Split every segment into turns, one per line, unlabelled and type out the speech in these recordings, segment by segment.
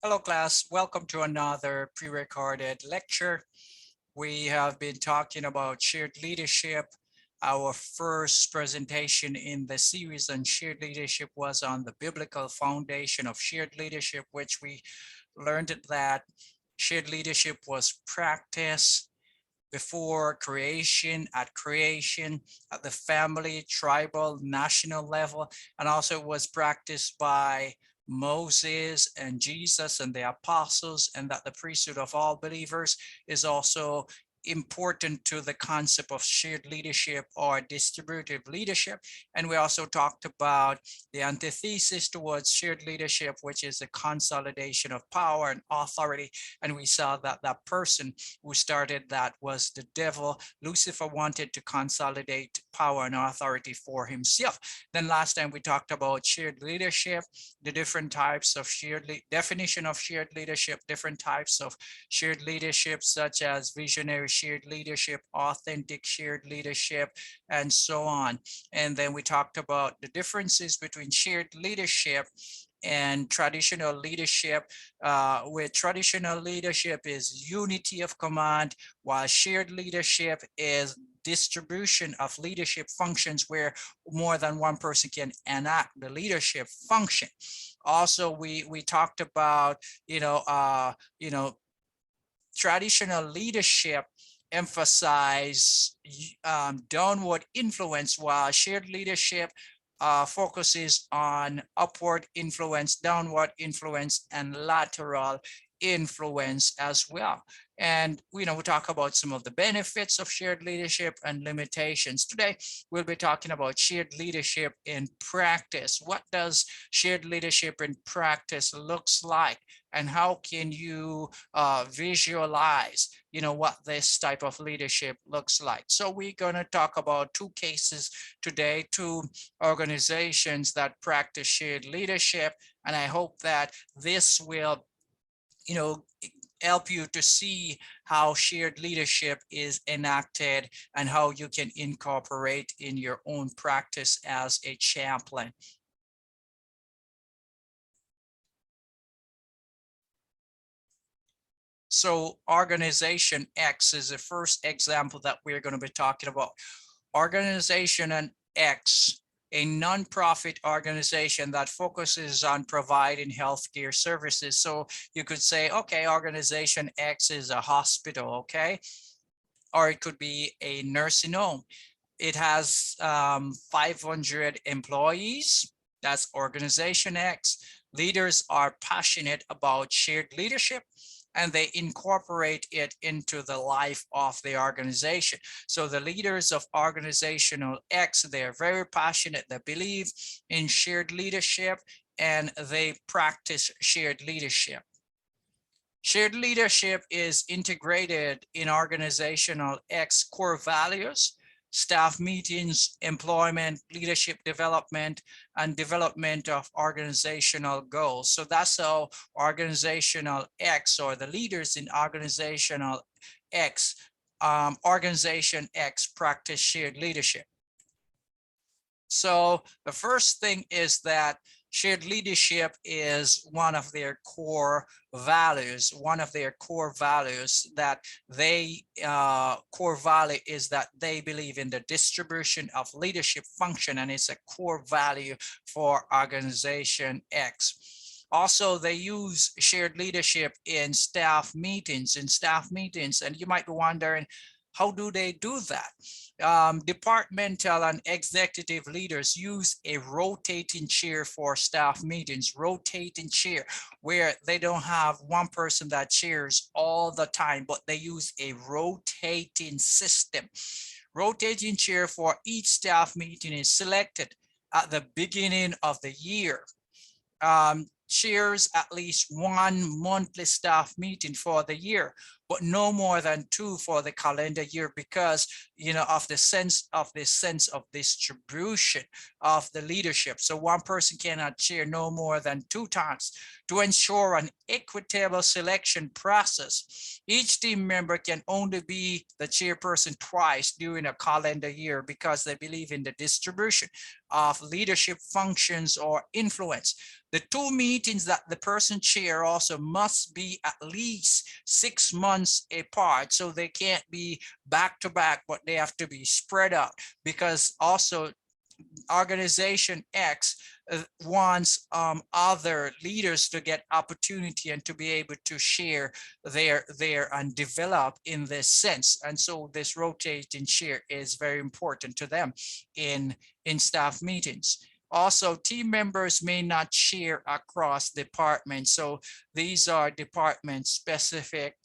Hello class, welcome to another pre-recorded lecture. We have been talking about shared leadership. Our first presentation in the series on shared leadership was on the biblical foundation of shared leadership, which we learned that shared leadership was practiced before creation, at the family, tribal, national level, and also was practiced by Moses and Jesus and the apostles, and that the priesthood of all believers is also important to the concept of shared leadership or distributive leadership. And we also talked about the antithesis towards shared leadership, which is the consolidation of power and authority. And we saw that that person who started that was the devil. Lucifer wanted to consolidate power and authority for himself. Then last time we talked about shared leadership, the different types of definition of shared leadership, different types of shared leadership, such as visionary shared leadership, authentic shared leadership, and so on. And then we talked about the differences between shared leadership and traditional leadership, where traditional leadership is unity of command, while shared leadership is distribution of leadership functions where more than one person can enact the leadership function. Also, we talked about, traditional leadership emphasize downward influence, while shared leadership focuses on upward influence, downward influence, and lateral influence as well. And we talk about some of the benefits of shared leadership and limitations. Today, we'll be talking about shared leadership in practice. What does shared leadership in practice looks like? And how can you visualize what this type of leadership looks like? So we're going to talk about two cases today, two organizations that practice shared leadership, and I hope that this will help you to see how shared leadership is enacted and how you can incorporate in your own practice as a chaplain. So Organization X is the first example that we're going to be talking about. Organization X, a nonprofit organization that focuses on providing healthcare services. So you could say, okay, Organization X is a hospital, okay? Or it could be a nursing home. It has 500 employees. That's Organization X. Leaders are passionate about shared leadership, and they incorporate it into the life of the organization. So the leaders of Organizational X, they're very passionate. They believe in shared leadership, and they practice shared leadership. Shared leadership is integrated in Organizational X core values, staff meetings, employment, leadership development, and development of organizational goals. So that's how Organizational X, or the leaders in Organizational X, Organization X practice shared leadership. So the first thing is that shared leadership is one of their core values. One of their core values that core value is that they believe in the distribution of leadership function, and it's a core value for Organization X. Also, they use shared leadership in staff meetings, and you might be wondering, how do they do that? Departmental and executive leaders use a rotating chair for staff meetings, rotating chair, where they don't have one person that chairs all the time, but they use a rotating system. Rotating chair for each staff meeting is selected at the beginning of the year. Chairs at least one monthly staff meeting for the year, but no more than 2 for the calendar year, because of the sense of distribution of the leadership. So one person cannot chair no more than 2 times. To ensure an equitable selection process, each team member can only be the chairperson twice during a calendar year, because they believe in the distribution of leadership functions or influence. The 2 meetings that the person chair also must be at least 6 months apart. So they can't be back to back, but they have to be spread out, because also organization X wants other leaders to get opportunity and to be able to share their and develop in this sense. And so this rotating share is very important to them in staff meetings. Also, team members may not share across departments. So these are department specific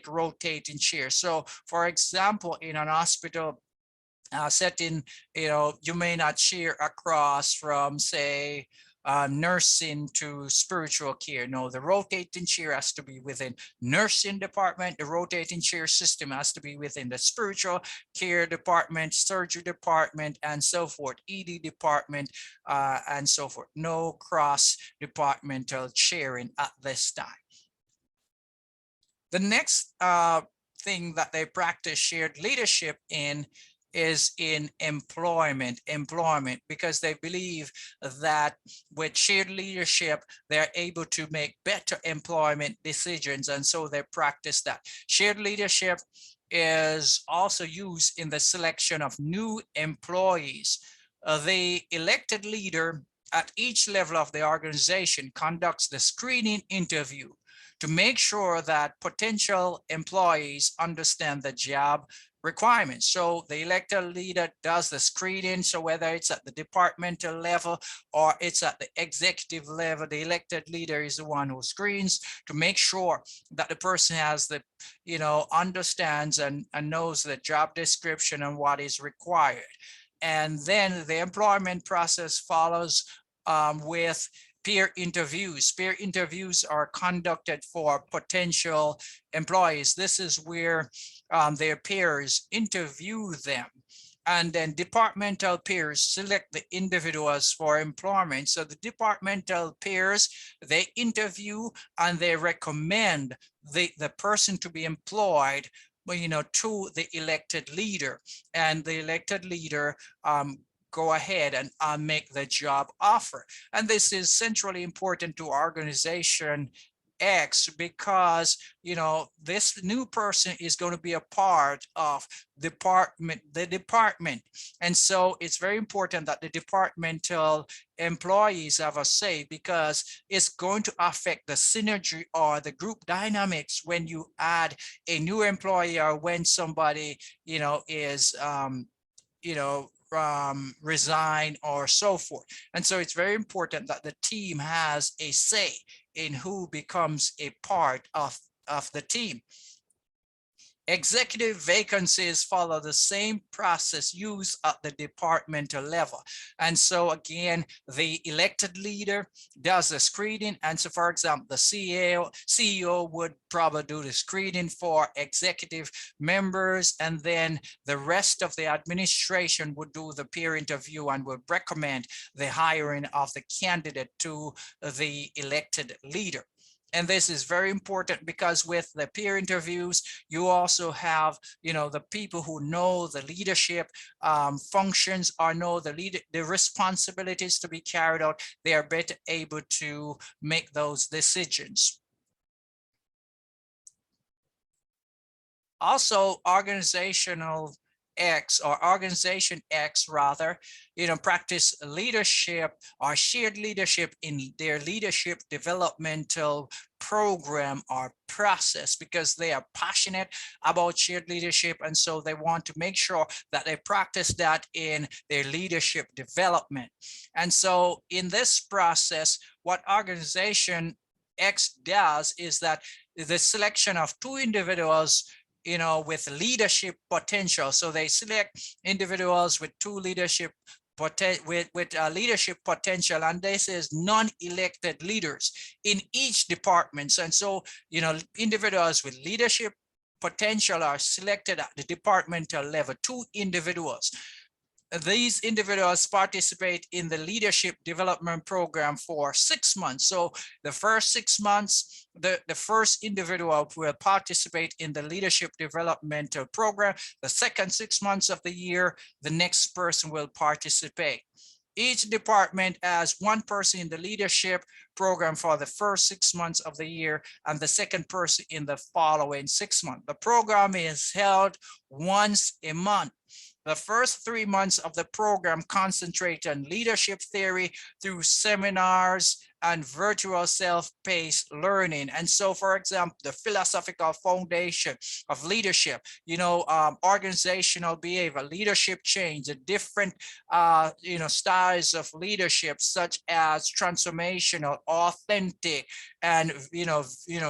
rotating shares. So for example, in an hospital setting, you may not share across from, say, nursing to spiritual care. No, the rotating chair has to be within nursing department. The rotating chair system has to be within the spiritual care department, surgery department, and so forth, ED department, and so forth. No cross departmental chairing at this time. The next thing that they practice shared leadership in is in employment, because they believe that with shared leadership, they're able to make better employment decisions. And so they practice that. Shared leadership is also used in the selection of new employees. The elected leader at each level of the organization conducts the screening interview to make sure that potential employees understand the job requirements. So the elected leader does the screening. So whether it's at the departmental level or it's at the executive level, the elected leader is the one who screens to make sure that the person has the, understands and knows the job description and what is required. And then the employment process follows with peer interviews. Peer interviews are conducted for potential employees. This is where their peers interview them. And then departmental peers select the individuals for employment. So the departmental peers, they interview and they recommend the person to be employed, to the elected leader. And the elected leader go ahead and make the job offer. And this is centrally important to organization X, because this new person is going to be a part of the department. And so it's very important that the departmental employees have a say, because it's going to affect the synergy or the group dynamics when you add a new employee, or when somebody is resign or so forth. And so it's very important that the team has a say in who becomes a part of the team. Executive vacancies follow the same process used at the departmental level. And so again, the elected leader does the screening. And so for example, the CEO would probably do the screening for executive members, and then the rest of the administration would do the peer interview and would recommend the hiring of the candidate to the elected leader. And this is very important, because with the peer interviews, you also have, the people who know the leadership functions or know the responsibilities to be carried out. They are better able to make those decisions. Also, organizational X, or organization X rather, practice leadership or shared leadership in their leadership developmental program or process, because they are passionate about shared leadership. And so they want to make sure that they practice that in their leadership development. And so in this process, what organization X does is that the selection of 2 individuals with leadership potential. So they select individuals with 2 leadership leadership potential, and this is non-elected leaders in each department. And so, individuals with leadership potential are selected at the departmental level. 2 individuals. These individuals participate in the leadership development program for 6 months. So the first 6 months, the first individual will participate in the leadership developmental program. The second 6 months of the year, the next person will participate. Each department has 1 person in the leadership program for the first 6 months of the year and the second person in the following 6 months. The program is held once a month. The first 3 months of the program concentrate on leadership theory through seminars and virtual self-paced learning. And so, for example, the philosophical foundation of leadership, organizational behavior, leadership change, the different, styles of leadership, such as transformational, authentic, and,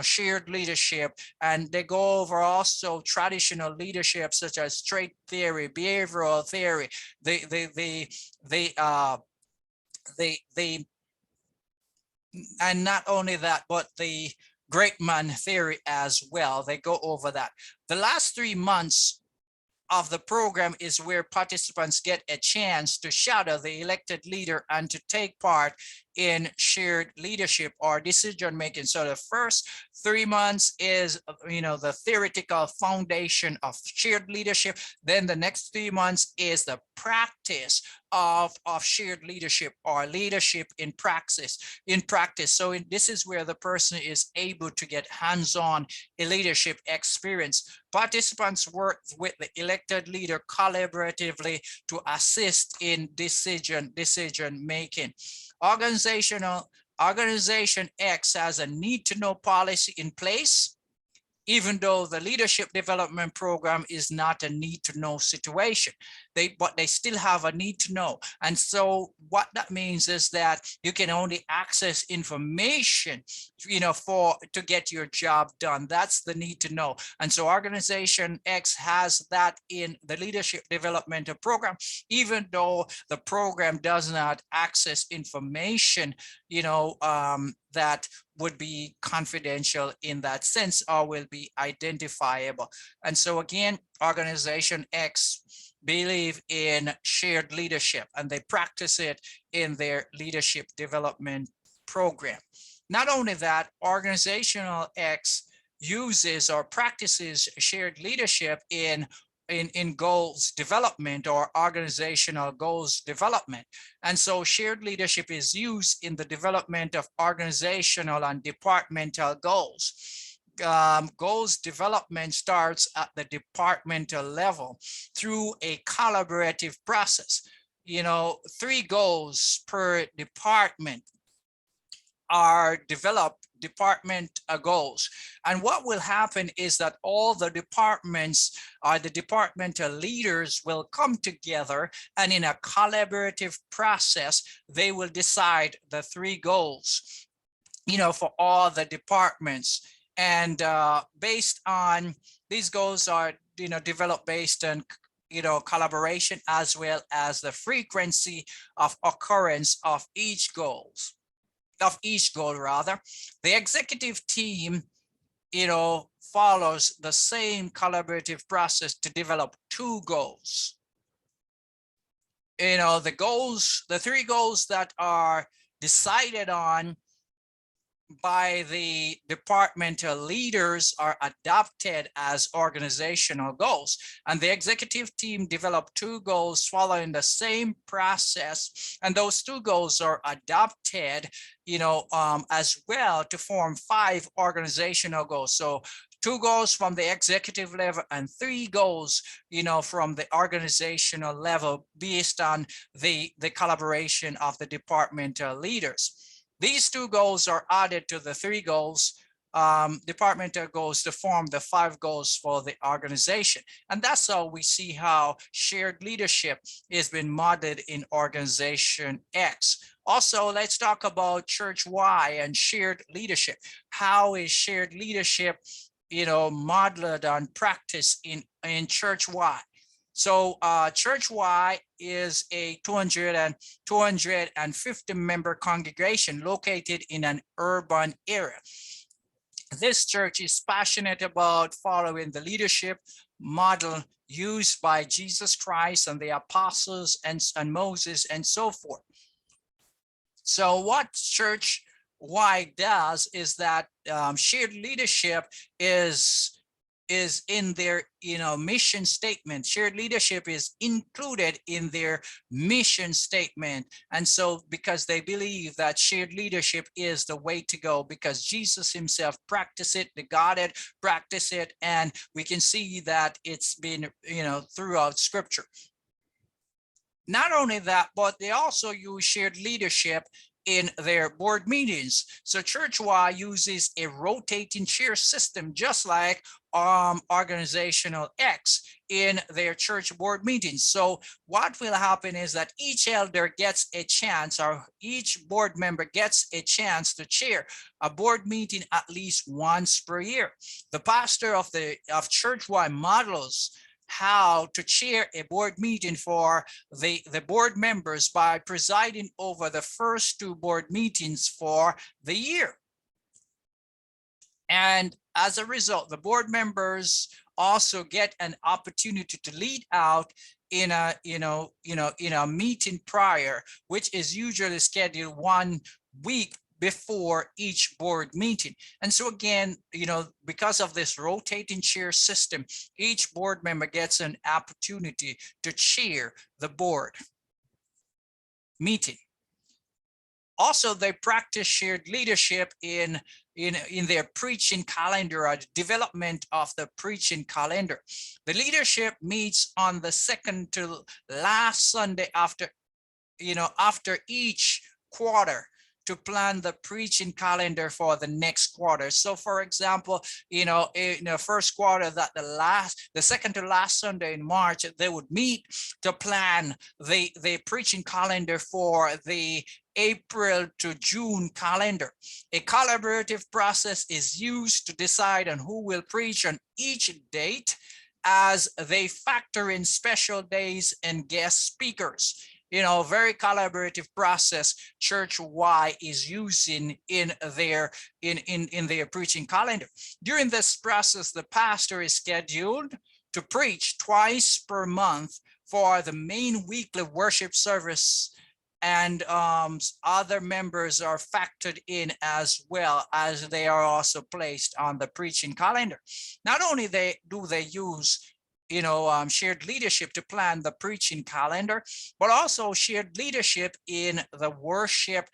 shared leadership. And they go over also traditional leadership, such as trait theory, behavioral theory, and not only that, but the great man theory as well. They go over that. The last 3 months of the program is where participants get a chance to shadow the elected leader and to take part in shared leadership or decision making. So the first 3 months is, the theoretical foundation of shared leadership. Then the next 3 months is the practice of shared leadership or leadership in practice. So this is where the person is able to get hands-on leadership experience. Participants work with the elected leader collaboratively to assist in decision making. Organization X has a need to know policy in place, even though the leadership development program is not a need to know situation. But they still have a need to know. And so what that means is that you can only access information, to get your job done. That's the need to know. And so Organization X has that in the leadership developmental program, even though the program does not access information, that would be confidential in that sense or will be identifiable. And so again, Organization X believe in shared leadership and they practice it in their leadership development program. Not only that, Organizational X uses or practices shared leadership in goals development or organizational goals development. And so shared leadership is used in the development of organizational and departmental goals. Goals development starts at the departmental level through a collaborative process. 3 goals per department are developed department goals. And what will happen is that all the departments or the departmental leaders will come together and in a collaborative process, they will decide the 3 goals, for all the departments. And based on these goals are, developed based on collaboration as well as the frequency of occurrence of each goal rather. The executive team, follows the same collaborative process to develop 2 goals. The 3 goals that are decided on by the departmental leaders are adopted as organizational goals, and the executive team developed 2 goals following the same process, and those 2 goals are adopted as well to form 5 organizational goals. So 2 goals from the executive level and 3 goals from the organizational level based on the collaboration of the departmental leaders. These 2 goals are added to the 3 goals, departmental goals, to form the 5 goals for the organization. And that's how we see how shared leadership has been modeled in Organization X. Also, let's talk about Church Y and shared leadership. How is shared leadership, modeled and practiced in Church Y? So church-wide is a 250 member congregation located in an urban area. This church is passionate about following the leadership model used by Jesus Christ and the apostles and Moses and so forth. So what church-wide does is that shared leadership is in their mission statement. Shared leadership is included in their mission statement. And so because they believe that shared leadership is the way to go, because Jesus himself practiced it, the Godhead practiced it, and we can see that it's been throughout scripture. Not only that, but they also use shared leadership in their board meetings. So church-wide uses a rotating chair system, just like organizational X in their church board meetings. So what will happen is that each elder gets a chance, or each board member gets a chance to chair a board meeting at least once per year. The pastor of church-wide models how to chair a board meeting for the board members by presiding over the first 2 board meetings for the year. And as a result, the board members also get an opportunity to lead out in a meeting prior, which is usually scheduled 1 week before each board meeting. And so again, because of this rotating chair system, each board member gets an opportunity to chair the board meeting. Also, they practice shared leadership in their preaching calendar, or the development of the preaching calendar. The leadership meets on the second to last Sunday after each quarter to plan the preaching calendar for the next quarter. So for example, in the first quarter, that the second to last Sunday in March, they would meet to plan the preaching calendar for the April to June calendar. A collaborative process is used to decide on who will preach on each date, as they factor in special days and guest speakers. Very collaborative process church-wide is using in their preaching calendar. During this process, the pastor is scheduled to preach twice per month for the main weekly worship service, and other members are factored in as well, as they are also placed on the preaching calendar. Not only do they use shared leadership to plan the preaching calendar, but also shared leadership in the worship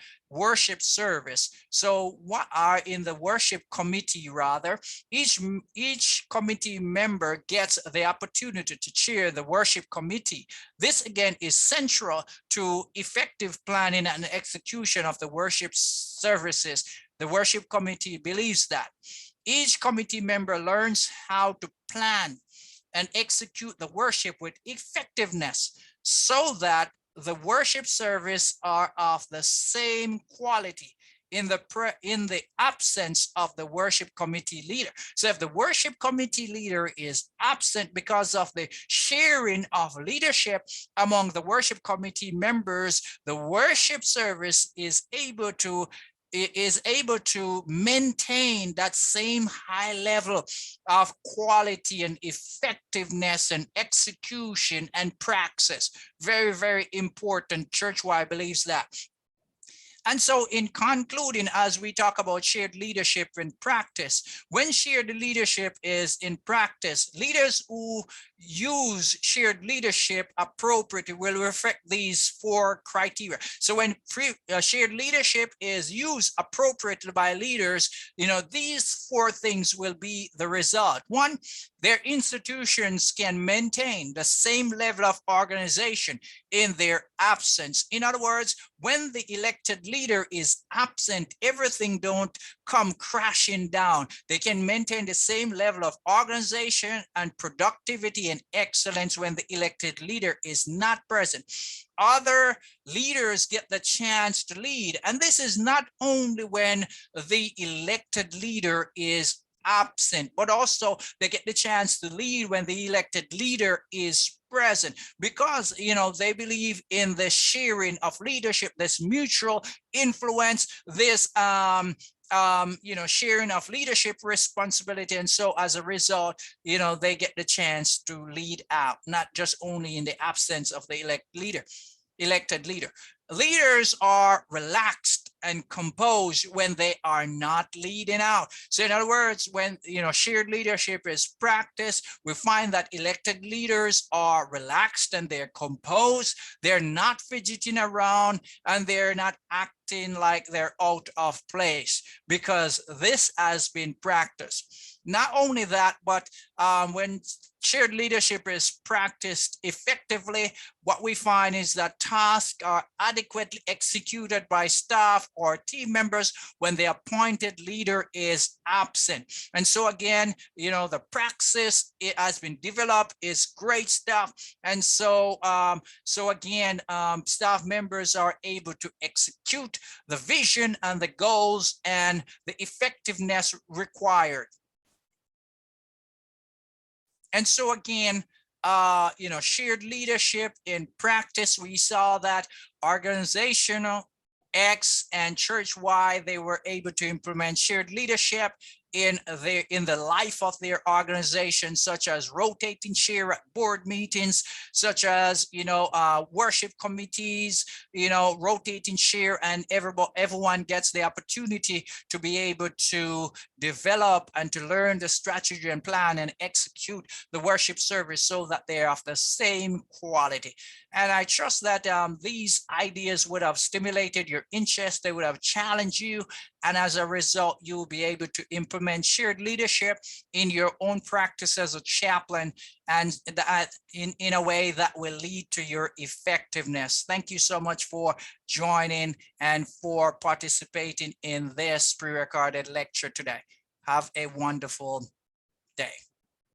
service. So what are in the worship committee, rather, each committee member gets the opportunity to chair the worship committee. This again is central to effective planning and execution of the worship services. The worship committee believes that each committee member learns how to plan and execute the worship with effectiveness, so that the worship service are of the same quality in the absence of the worship committee leader. So if the worship committee leader is absent because of the sharing of leadership among the worship committee members, the worship service is able to maintain that same high level of quality and effectiveness and execution and praxis. Very, very important. Church-wide believes that. And so in concluding, as we talk about shared leadership in practice, when shared leadership is in practice, leaders who use shared leadership appropriately will reflect these 4 criteria. So when shared leadership is used appropriately by leaders, these 4 things will be the result. 1, their institutions can maintain the same level of organization in their absence. In other words, when the elected leader is absent, everything don't come crashing down. They can maintain the same level of organization and productivity and excellence when the elected leader is not present. Other leaders get the chance to lead, and this is not only when the elected leader is absent, but also they get the chance to lead when the elected leader is present, because they believe in the sharing of leadership, this mutual influence, this sharing of leadership responsibility. And so as a result, they get the chance to lead out, not just only in the absence of the elected leader. Leaders are relaxed and composed when they are not leading out. So in other words, when shared leadership is practiced, we find that elected leaders are relaxed and they're composed. They're not fidgeting around and they're not acting like they're out of place, because this has been practiced. Not only that, but when shared leadership is practiced effectively, what we find is that tasks are adequately executed by staff or team members when the appointed leader is absent. And so again, the praxis, it has been developed, is great stuff. And so again, staff members are able to execute the vision and the goals and the effectiveness required. And so again, shared leadership in practice, we saw that organizational X and church-wide, they were able to implement shared leadership in the life of their organization, such as rotating chair at board meetings, such as worship committees, rotating chair, and everyone gets the opportunity to be able to develop and to learn the strategy and plan and execute the worship service so that they're of the same quality. And I trust that these ideas would have stimulated your interest, they would have challenged you, and as a result, you will be able to implement shared leadership in your own practice as a chaplain, and that in a way that will lead to your effectiveness. Thank you so much for joining and for participating in this pre-recorded lecture today. Have a wonderful day.